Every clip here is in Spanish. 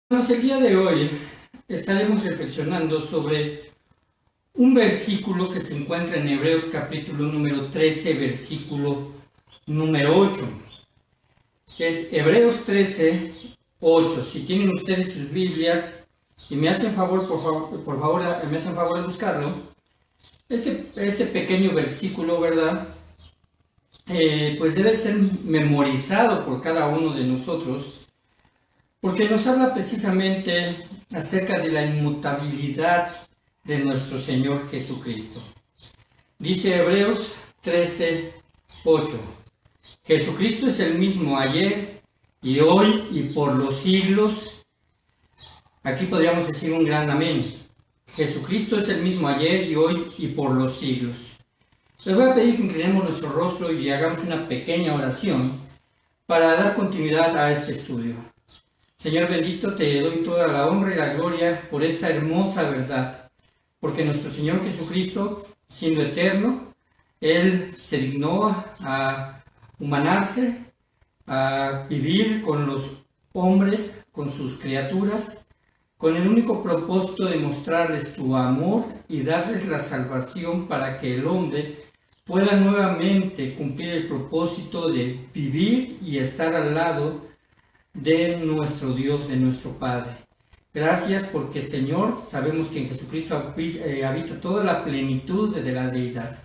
El día de hoy estaremos reflexionando sobre un versículo que se encuentra en Hebreos capítulo número 13, versículo número 8. Es Hebreos 13, 8. Si tienen ustedes sus Biblias y me hacen favor, por favor, me hacen favor de buscarlo. Este pequeño versículo, ¿verdad? Pues debe ser memorizado por cada uno de nosotros, porque nos habla precisamente acerca de la inmutabilidad de nuestro Señor Jesucristo. Dice Hebreos 13, 8. Jesucristo es el mismo ayer y hoy y por los siglos. Aquí podríamos decir un gran amén. Jesucristo es el mismo ayer y hoy y por los siglos. Les voy a pedir que inclinemos nuestro rostro y hagamos una pequeña oración para dar continuidad a este estudio. Señor bendito, te doy toda la honra y la gloria por esta hermosa verdad, porque nuestro Señor Jesucristo, siendo eterno, Él se dignó a humanarse, a vivir con los hombres, con sus criaturas, con el único propósito de mostrarles tu amor y darles la salvación para que el hombre pueda nuevamente cumplir el propósito de vivir y estar al lado de nuestro Dios, de nuestro Padre. Gracias porque, Señor, sabemos que en Jesucristo habita toda la plenitud de la deidad.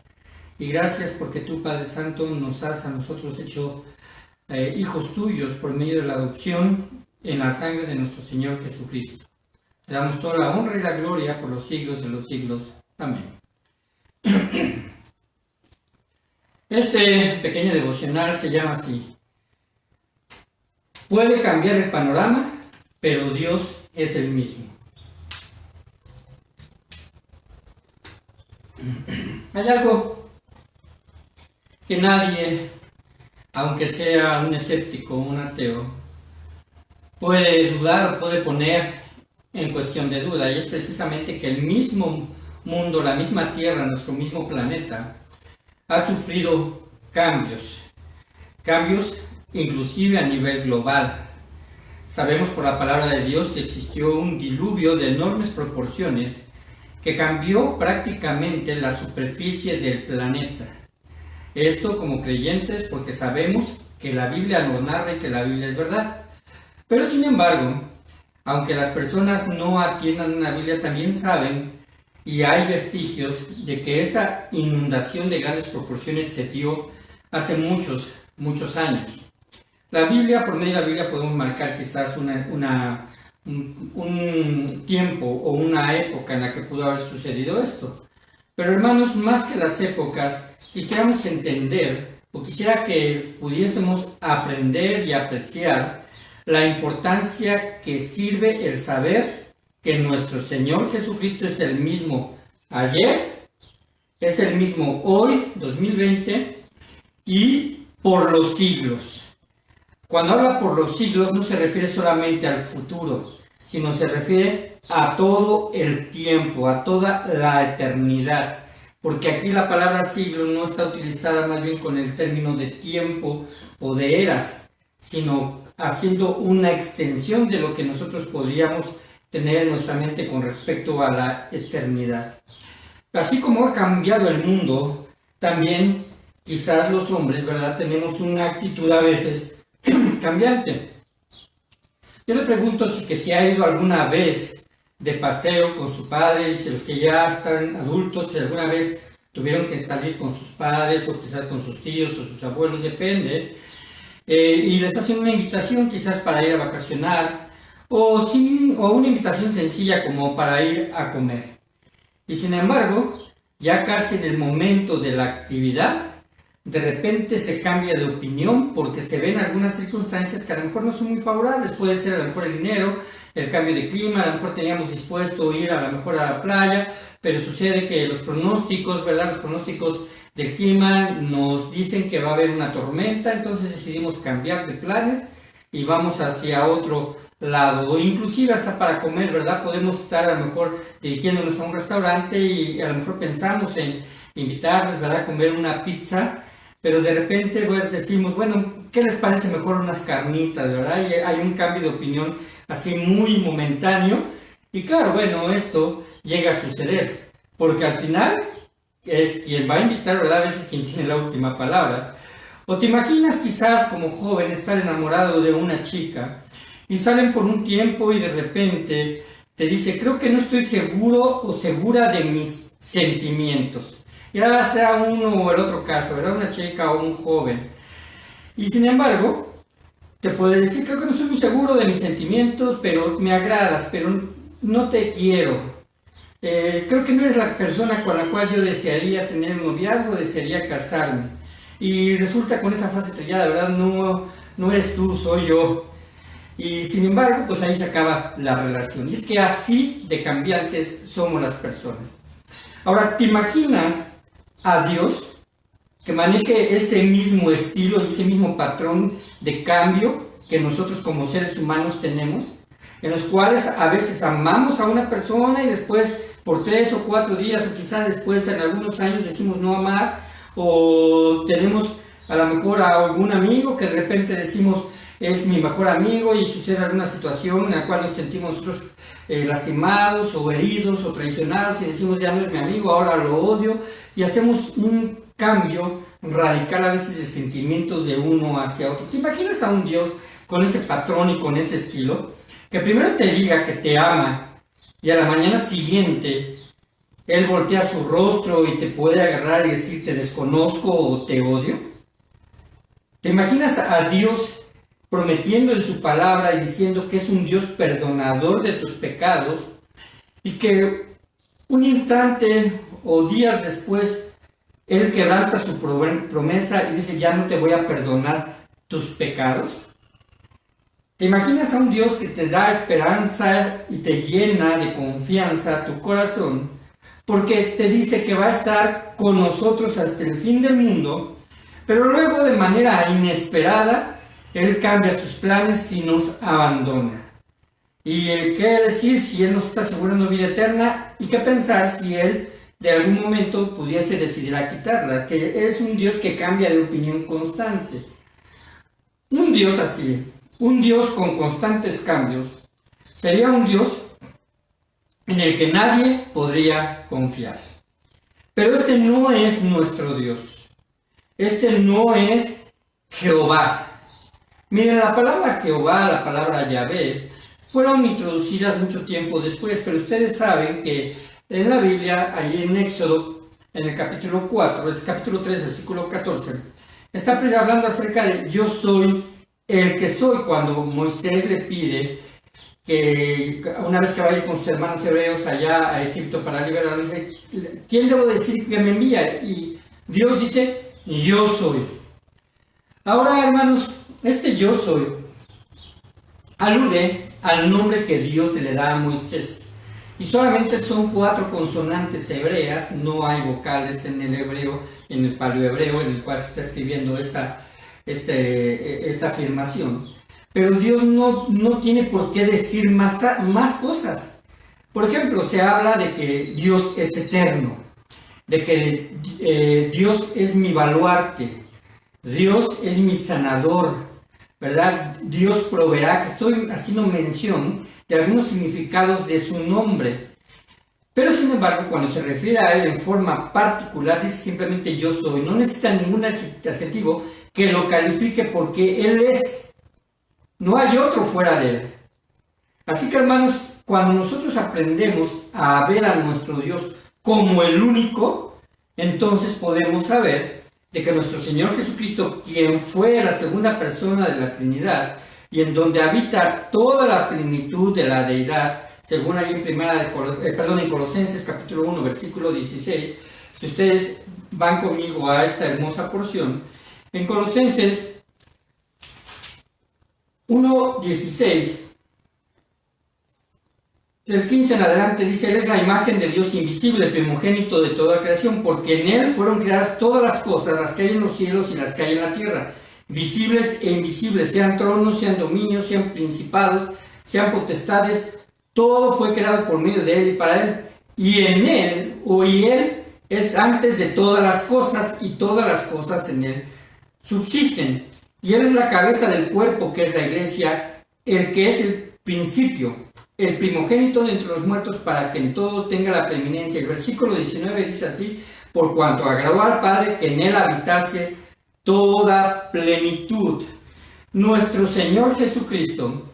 Y gracias porque tú, Padre Santo, nos has a nosotros hecho hijos tuyos por medio de la adopción en la sangre de nuestro Señor Jesucristo. Te damos toda la honra y la gloria por los siglos de los siglos. Amén. Este pequeño devocional se llama así: puede cambiar el panorama, pero Dios es el mismo. Hay algo que nadie, aunque sea un escéptico o un ateo, puede dudar o puede poner en cuestión de duda, y es precisamente que el mismo mundo, la misma Tierra, nuestro mismo planeta, ha sufrido cambios inclusive a nivel global. Sabemos por la palabra de Dios que existió un diluvio de enormes proporciones que cambió prácticamente la superficie del planeta. Esto como creyentes, porque sabemos que la Biblia nos narra y que la Biblia es verdad. Pero sin embargo, aunque las personas no atiendan una Biblia, también saben y hay vestigios de que esta inundación de grandes proporciones se dio hace muchos años. La Biblia, por medio de la Biblia podemos marcar quizás un tiempo o una época en la que pudo haber sucedido esto. Pero hermanos, más que las épocas, quisiéramos entender o quisiera que pudiésemos aprender y apreciar la importancia que sirve el saber que nuestro Señor Jesucristo es el mismo ayer, es el mismo hoy, 2020, y por los siglos. Cuando habla por los siglos no se refiere solamente al futuro, sino se refiere a todo el tiempo, a toda la eternidad. Porque aquí la palabra siglo no está utilizada más bien con el término de tiempo o de eras, sino haciendo una extensión de lo que nosotros podríamos tener en nuestra mente con respecto a la eternidad. Así como ha cambiado el mundo, también quizás los hombres, ¿verdad?, tenemos una actitud a veces cambiante. Yo le pregunto si ha ido alguna vez de paseo con su padre, si los que ya están adultos, si alguna vez tuvieron que salir con sus padres o quizás con sus tíos o sus abuelos, depende, y les hacen una invitación quizás para ir a vacacionar o una invitación sencilla como para ir a comer. Y sin embargo, ya casi en el momento de la actividad, de repente se cambia de opinión porque se ven algunas circunstancias que a lo mejor no son muy favorables. Puede ser a lo mejor el dinero, el cambio de clima, a lo mejor teníamos dispuesto ir a lo mejor a la playa, pero sucede que los pronósticos, ¿verdad?, los pronósticos del clima nos dicen que va a haber una tormenta, entonces decidimos cambiar de planes y vamos hacia otro lado, o inclusive hasta para comer, ¿verdad? Podemos estar a lo mejor dirigiéndonos a un restaurante y a lo mejor pensamos en invitarles, ¿verdad?, a comer una pizza, pero de repente decimos, bueno, ¿qué les parece mejor unas carnitas, verdad? Y hay un cambio de opinión así muy momentáneo. Y claro, bueno, esto llega a suceder, porque al final es quien va a invitar, ¿verdad? A veces quien tiene la última palabra. O te imaginas quizás como joven estar enamorado de una chica y salen por un tiempo y de repente te dice, creo que no estoy seguro o segura de mis sentimientos. Ya sea uno o el otro caso, ¿verdad? Una chica o un joven. Y sin embargo, te puede decir, creo que no estoy muy seguro de mis sentimientos, pero me agradas, pero no te quiero. Creo que no eres la persona con la cual yo desearía tener un noviazgo, desearía casarme. Y resulta con esa frase trillada, ¿verdad? No, no eres tú, soy yo. Y sin embargo, pues ahí se acaba la relación. Y es que así de cambiantes somos las personas. Ahora, ¿te imaginas a Dios que maneje ese mismo estilo, ese mismo patrón de cambio que nosotros como seres humanos tenemos? En los cuales a veces amamos a una persona y después por 3 o 4 días o quizás después en algunos años decimos no amar, o tenemos a lo mejor a algún amigo que de repente decimos es mi mejor amigo y sucede alguna situación en la cual nos sentimos nosotros lastimados o heridos o traicionados y decimos ya no es mi amigo, ahora lo odio, y hacemos un cambio radical a veces de sentimientos de uno hacia otro. ¿Te imaginas a un Dios con ese patrón y con ese estilo? Que primero te diga que te ama y a la mañana siguiente Él voltea su rostro y te puede agarrar y decir te desconozco o te odio. ¿Te imaginas a Dios prometiendo en su palabra y diciendo que es un Dios perdonador de tus pecados y que un instante o días después Él quebranta su promesa y dice ya no te voy a perdonar tus pecados? ¿Te imaginas a un Dios que te da esperanza y te llena de confianza tu corazón? Porque te dice que va a estar con nosotros hasta el fin del mundo, pero luego de manera inesperada, Él cambia sus planes y nos abandona. ¿Y qué decir si Él nos está asegurando vida eterna? ¿Y qué pensar si Él de algún momento pudiese decidir a quitarla? Que es un Dios que cambia de opinión constante. Un Dios así, un Dios con constantes cambios, sería un Dios en el que nadie podría confiar. Pero este no es nuestro Dios. Este no es Jehová. Miren, la palabra Jehová, la palabra Yahvé, fueron introducidas mucho tiempo después, pero ustedes saben que en la Biblia, allí en Éxodo, en el capítulo 4, el capítulo 3, versículo 14, está hablando acerca de yo soy el que soy, cuando Moisés le pide que una vez que vaya con sus hermanos hebreos allá a Egipto para liberarlos, dice, ¿quién debo decir que me envía? Y Dios dice, yo soy. Ahora, hermanos, este yo soy alude al nombre que Dios le da a Moisés. Y solamente son 4 consonantes hebreas, no hay vocales en el hebreo, en el paleohebreo, en el cual se está escribiendo esta afirmación. Pero Dios no tiene por qué decir más cosas. Por ejemplo, se habla de que Dios es eterno, de que Dios es mi baluarte, Dios es mi sanador, ¿verdad? Dios proveerá, que estoy haciendo mención de algunos significados de su nombre. Pero sin embargo, cuando se refiere a Él en forma particular, dice simplemente yo soy. No necesita ningún adjetivo que lo califique porque Él es. No hay otro fuera de Él. Así que, hermanos, cuando nosotros aprendemos a ver a nuestro Dios como el único, entonces podemos saber de que nuestro Señor Jesucristo, quien fue la segunda persona de la Trinidad y en donde habita toda la plenitud de la deidad, según ahí en Colosenses capítulo 1, versículo 16, si ustedes van conmigo a esta hermosa porción, en Colosenses 1:16, del 15 en adelante dice, Él es la imagen del Dios invisible, primogénito de toda creación, porque en Él fueron creadas todas las cosas, las que hay en los cielos y las que hay en la tierra, visibles e invisibles, sean tronos, sean dominios, sean principados, sean potestades, todo fue creado por medio de Él y para Él, y en Él, y Él es antes de todas las cosas, y todas las cosas en Él subsisten. Y Él es la cabeza del cuerpo, que es la iglesia, el que es principio, el primogénito de entre los muertos, para que en todo tenga la preeminencia. El versículo 19 dice así: por cuanto agradó al Padre que en él habitase toda plenitud. Nuestro Señor Jesucristo,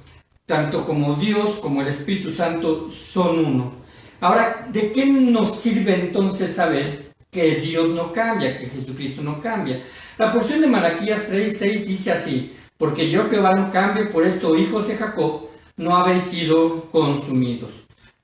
tanto como Dios como el Espíritu Santo, son uno. Ahora, ¿de qué nos sirve entonces saber que Dios no cambia, que Jesucristo no cambia? La porción de Malaquías 3:6 dice así: porque yo Jehová no cambio, por esto, hijos de Jacob, no habéis sido consumidos.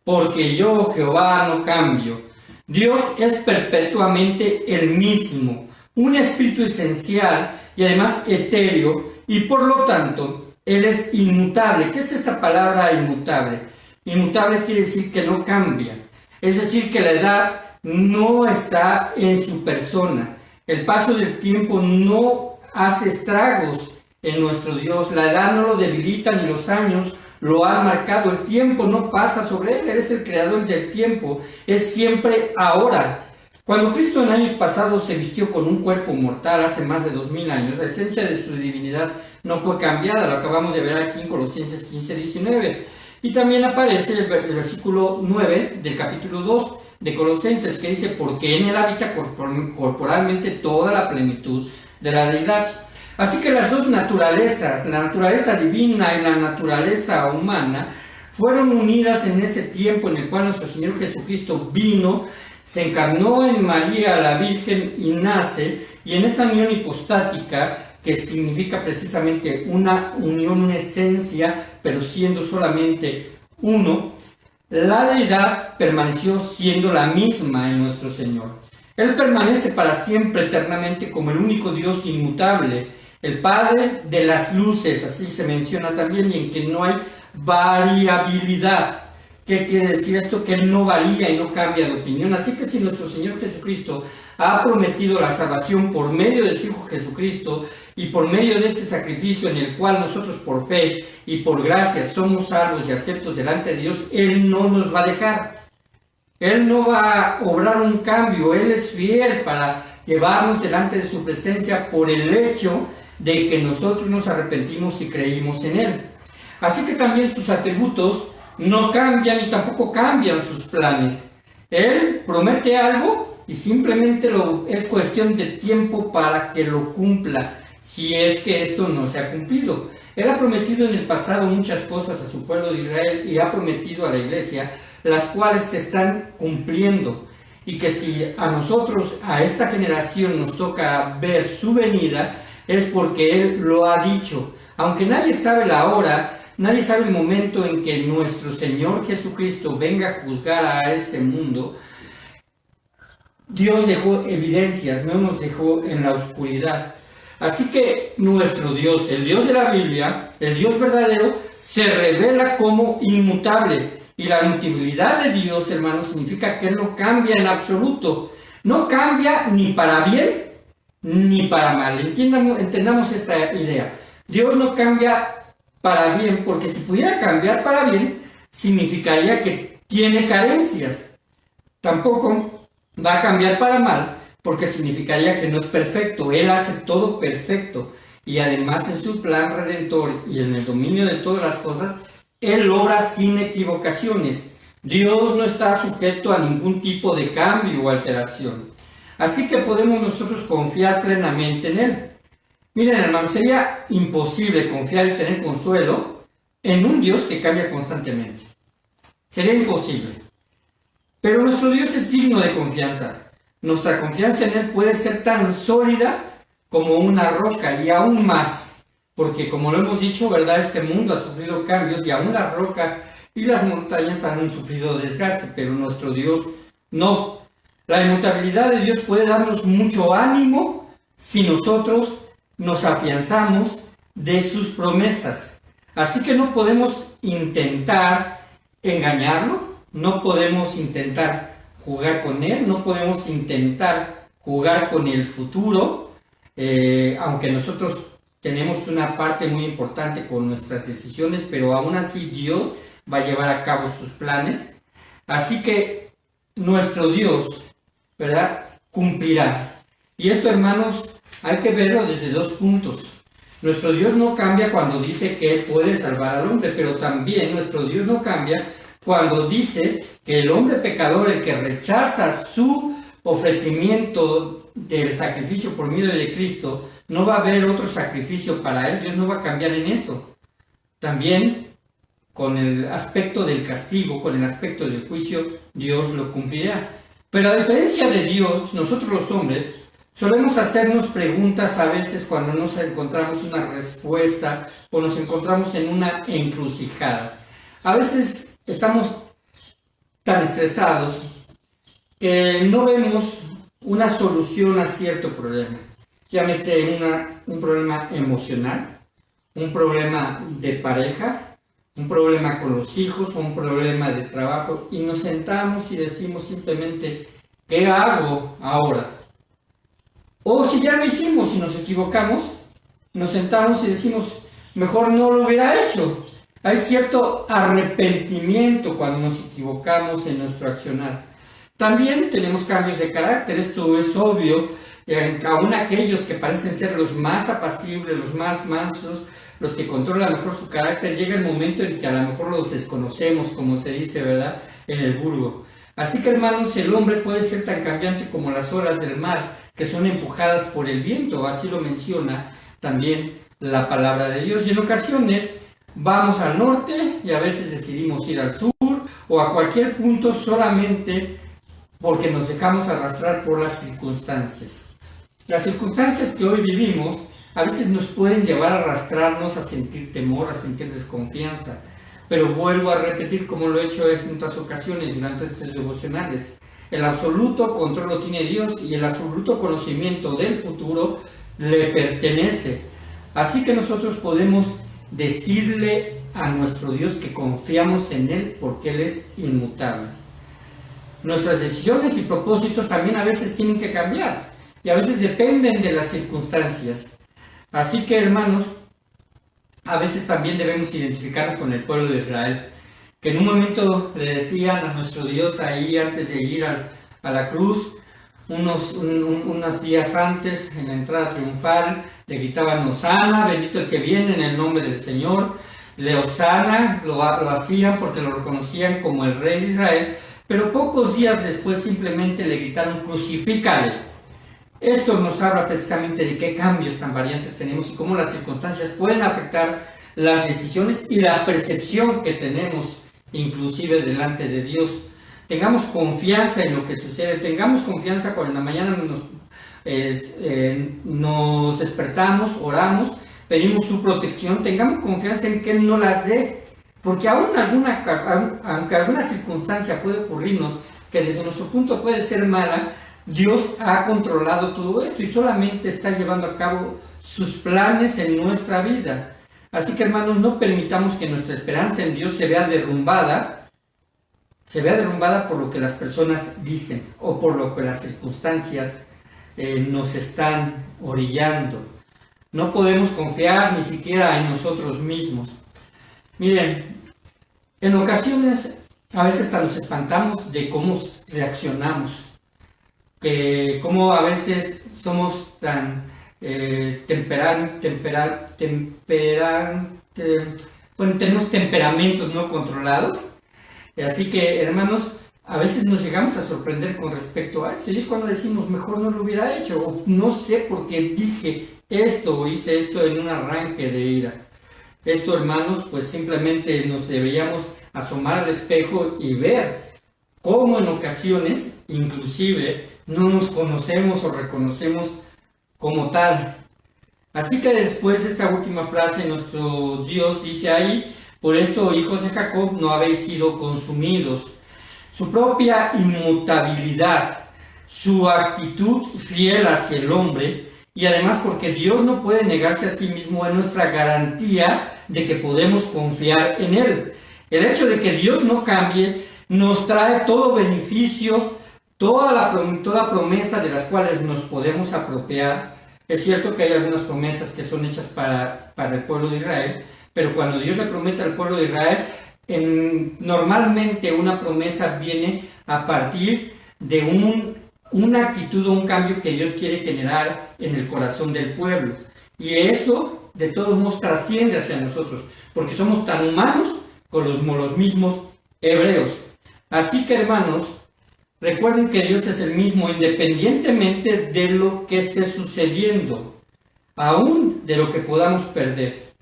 Porque yo Jehová no cambio. Dios es perpetuamente el mismo, un espíritu esencial y además etéreo, y por lo tanto, Él es inmutable. ¿Qué es esta palabra inmutable? Inmutable quiere decir que no cambia, es decir, que la edad no está en su persona. El paso del tiempo no hace estragos en nuestro Dios, la edad no lo debilita ni los años lo han marcado, el tiempo no pasa sobre Él, Él es el creador del tiempo, es siempre ahora. Cuando Cristo en años pasados se vistió con un cuerpo mortal hace más de 2000 años, la esencia de su divinidad no fue cambiada, lo acabamos de ver aquí en Colosenses 15:19. Y también aparece el versículo 9 del capítulo 2 de Colosenses, que dice: porque en él habita corporalmente toda la plenitud de la deidad. Así que las dos naturalezas, la naturaleza divina y la naturaleza humana, fueron unidas en ese tiempo en el cual nuestro Señor Jesucristo vino, se encarnó en María la Virgen y nace, y en esa unión hipostática, que significa precisamente una unión, una esencia, pero siendo solamente uno, la deidad permaneció siendo la misma en nuestro Señor. Él permanece para siempre, eternamente, como el único Dios inmutable, el Padre de las luces, así se menciona también, y en que no hay variabilidad. ¿Qué quiere decir esto? Que Él no varía y no cambia de opinión. Así que si nuestro Señor Jesucristo ha prometido la salvación por medio de su Hijo Jesucristo y por medio de este sacrificio en el cual nosotros por fe y por gracia somos salvos y aceptos delante de Dios, Él no nos va a dejar. Él no va a obrar un cambio. Él es fiel para llevarnos delante de su presencia por el hecho de que nosotros nos arrepentimos y creímos en Él. Así que también sus atributos no cambian y tampoco cambian sus planes. Él promete algo y simplemente es cuestión de tiempo para que lo cumpla, si es que esto no se ha cumplido. Él ha prometido en el pasado muchas cosas a su pueblo de Israel y ha prometido a la iglesia, las cuales se están cumpliendo, y que si a nosotros, a esta generación, nos toca ver su venida, es porque Él lo ha dicho. Aunque nadie sabe la hora, nadie sabe el momento en que nuestro Señor Jesucristo venga a juzgar a este mundo, Dios dejó evidencias, no nos dejó en la oscuridad. Así que nuestro Dios, el Dios de la Biblia, el Dios verdadero, se revela como inmutable. Y la mutabilidad de Dios, hermanos, significa que Él no cambia en absoluto. No cambia ni para bien ni para mal. Entendamos esta idea. Dios no cambia para bien, porque si pudiera cambiar para bien, significaría que tiene carencias. Tampoco va a cambiar para mal, porque significaría que no es perfecto. Él hace todo perfecto. Y además en su plan redentor y en el dominio de todas las cosas, Él obra sin equivocaciones. Dios no está sujeto a ningún tipo de cambio o alteración. Así que podemos nosotros confiar plenamente en Él. Miren, hermanos, sería imposible confiar y tener consuelo en un Dios que cambia constantemente. Sería imposible. Pero nuestro Dios es digno de confianza. Nuestra confianza en Él puede ser tan sólida como una roca, y aún más. Porque como lo hemos dicho, ¿verdad? Este mundo ha sufrido cambios y aún las rocas y las montañas han sufrido desgaste, pero nuestro Dios no. La inmutabilidad de Dios puede darnos mucho ánimo si nosotros nos afianzamos de sus promesas. Así que no podemos intentar engañarlo, no podemos intentar jugar con Él, no podemos intentar jugar con el futuro, aunque nosotros tenemos una parte muy importante con nuestras decisiones, pero aún así Dios va a llevar a cabo sus planes. Así que nuestro Dios, ¿verdad?, cumplirá. Y esto, hermanos, hay que verlo desde dos puntos. Nuestro Dios no cambia cuando dice que Él puede salvar al hombre, pero también nuestro Dios no cambia cuando dice que el hombre pecador, el que rechaza su ofrecimiento del sacrificio por medio de Cristo, no va a haber otro sacrificio para él. Dios no va a cambiar en eso. También con el aspecto del castigo, con el aspecto del juicio, Dios lo cumplirá. Pero a diferencia de Dios, nosotros los hombres solemos hacernos preguntas a veces cuando nos encontramos una respuesta o nos encontramos en una encrucijada. A veces estamos tan estresados que no vemos una solución a cierto problema. Llámese un problema emocional, un problema de pareja, un problema con los hijos o un problema de trabajo, y nos sentamos y decimos simplemente, ¿qué hago ahora? O si ya lo hicimos y nos equivocamos, nos sentamos y decimos, mejor no lo hubiera hecho. Hay cierto arrepentimiento cuando nos equivocamos en nuestro accionar. También tenemos cambios de carácter, esto es obvio, aún aquellos que parecen ser los más apacibles, los más mansos, los que controlan mejor su carácter, llega el momento en que a lo mejor los desconocemos, como se dice, ¿verdad?, en el vulgo. Así que, hermanos, el hombre puede ser tan cambiante como las olas del mar, que son empujadas por el viento, así lo menciona también la palabra de Dios. Y en ocasiones vamos al norte y a veces decidimos ir al sur o a cualquier punto solamente porque nos dejamos arrastrar por las circunstancias. Las circunstancias que hoy vivimos a veces nos pueden llevar a arrastrarnos a sentir temor, a sentir desconfianza. Pero vuelvo a repetir, como lo he hecho en otras ocasiones durante estos devocionales, el absoluto control lo tiene Dios y el absoluto conocimiento del futuro le pertenece. Así que nosotros podemos decirle a nuestro Dios que confiamos en Él porque Él es inmutable. Nuestras decisiones y propósitos también a veces tienen que cambiar y a veces dependen de las circunstancias. Así que, hermanos, a veces también debemos identificarnos con el pueblo de Israel, que en un momento le decían a nuestro Dios ahí antes de ir a la cruz, unos días antes, en la entrada triunfal, le gritaban Hosana, bendito el que viene en el nombre del Señor. Le Hosana lo hacían porque lo reconocían como el rey de Israel, pero pocos días después simplemente le gritaron crucifícale. Esto nos habla precisamente de qué cambios tan variantes tenemos y cómo las circunstancias pueden afectar las decisiones y la percepción que tenemos inclusive delante de Dios. Tengamos confianza en lo que sucede, tengamos confianza cuando en la mañana nos despertamos, oramos, pedimos su protección, tengamos confianza en que Él no las dé, porque aunque alguna circunstancia puede ocurrirnos que desde nuestro punto puede ser mala, Dios ha controlado todo esto y solamente está llevando a cabo sus planes en nuestra vida. Así que, hermanos, no permitamos que nuestra esperanza en Dios se vea derrumbada por lo que las personas dicen o por lo que las circunstancias nos están orillando. No podemos confiar ni siquiera en nosotros mismos. Miren, en ocasiones a veces hasta nos espantamos de cómo reaccionamos, que cómo a veces somos tan tenemos temperamentos no controlados. Así que, hermanos, a veces nos llegamos a sorprender con respecto a esto, y es cuando decimos, mejor no lo hubiera hecho, o no sé por qué dije esto o hice esto en un arranque de ira. Esto, hermanos, pues simplemente nos deberíamos asomar al espejo y ver cómo en ocasiones, inclusive, no nos conocemos o reconocemos como tal. Así que después de esta última frase, nuestro Dios dice ahí, por esto, hijos de Jacob, no habéis sido consumidos. Su propia inmutabilidad, su actitud fiel hacia el hombre, y además porque Dios no puede negarse a sí mismo, es nuestra garantía de que podemos confiar en Él. El hecho de que Dios no cambie nos trae todo beneficio, toda promesa de las cuales nos podemos apropiar. Es cierto que hay algunas promesas que son hechas para el pueblo de Israel, pero cuando Dios le promete al pueblo de Israel, normalmente una promesa viene a partir de una actitud o un cambio que Dios quiere generar en el corazón del pueblo. Y eso de todos modos trasciende hacia nosotros, porque somos tan humanos como los mismos hebreos. Así que, hermanos, recuerden que Dios es el mismo independientemente de lo que esté sucediendo, aún de lo que podamos perder.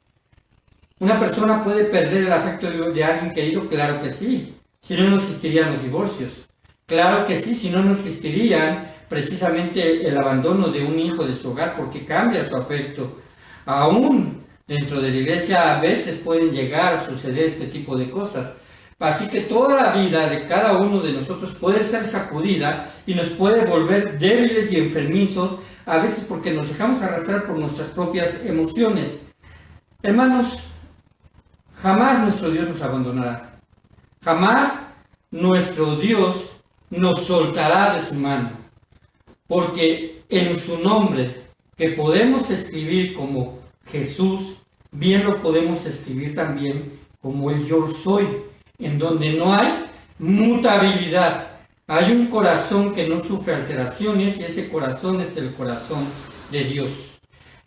¿Una persona puede perder el afecto de alguien querido? Claro que sí. Si no, no existirían los divorcios. Claro que sí, si no, no existirían precisamente el abandono de un hijo de su hogar, porque cambia su afecto. Aún dentro de la iglesia a veces pueden llegar a suceder este tipo de cosas. Así que toda la vida de cada uno de nosotros puede ser sacudida y nos puede volver débiles y enfermizos, a veces porque nos dejamos arrastrar por nuestras propias emociones. Hermanos, jamás nuestro Dios nos abandonará. Jamás nuestro Dios nos soltará de su mano. Porque en su nombre, que podemos escribir como Jesús, bien lo podemos escribir también como el Yo Soy, en donde no hay mutabilidad. Hay un corazón que no sufre alteraciones y ese corazón es el corazón de Dios.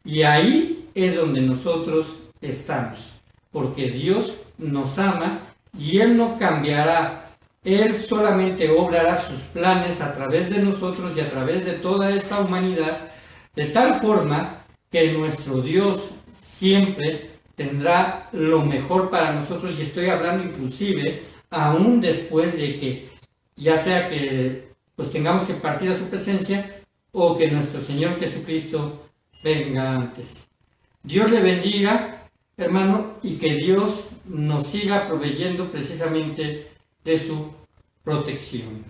Y ahí es donde nosotros estamos, porque Dios nos ama y Él no cambiará. Él solamente obrará sus planes a través de nosotros y a través de toda esta humanidad, de tal forma que nuestro Dios siempre tendrá lo mejor para nosotros, y estoy hablando inclusive aún después de que, ya sea que pues tengamos que partir a su presencia o que nuestro Señor Jesucristo venga antes. Dios le bendiga, hermano, y que Dios nos siga proveyendo precisamente de su protección.